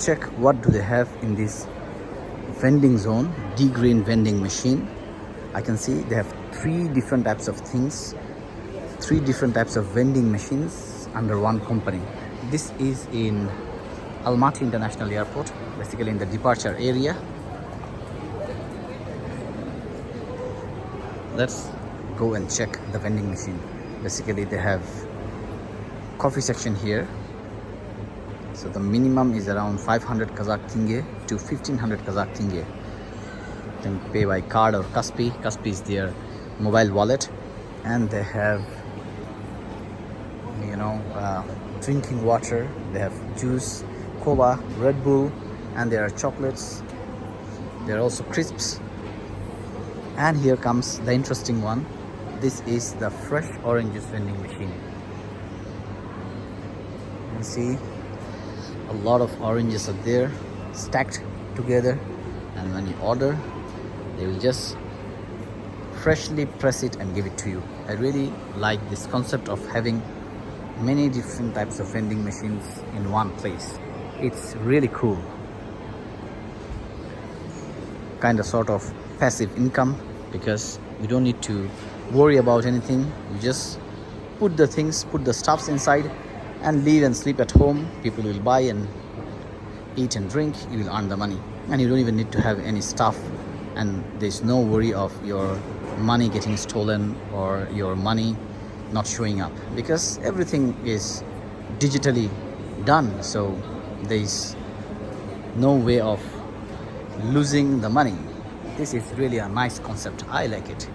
check what do they have in this vending zone, D-green vending machine. I can see they have three different types of things, three different types of vending machines under one company. This is in Almaty International Airport, basically in the departure area. Let's go and check the vending machine. Basically they have coffee section here. So the minimum is around 500 Kazakh tenge to 1500 Kazakh tenge. You can pay by card or Kaspi. Kaspi is their mobile wallet. And they have, drinking water. They have juice, cola, Red Bull, and there are chocolates. There are also crisps. And here comes the interesting one. This is the fresh orange juice vending machine. You can see a lot of oranges are there stacked together, and when you order they will just freshly press it and give it to you. I really like this concept of having many different types of vending machines in one place. It's really cool. Kind of sort of passive income, because you don't need to worry about anything. You just put the things, put the stuffs inside and leave and sleep at home. People will buy and eat and drink. You will earn the money, and you don't even need to have any stuff, and there's no worry of your money getting stolen or your money not showing up, because everything is digitally done. So there's no way of losing the money. This is really a nice concept. I like it.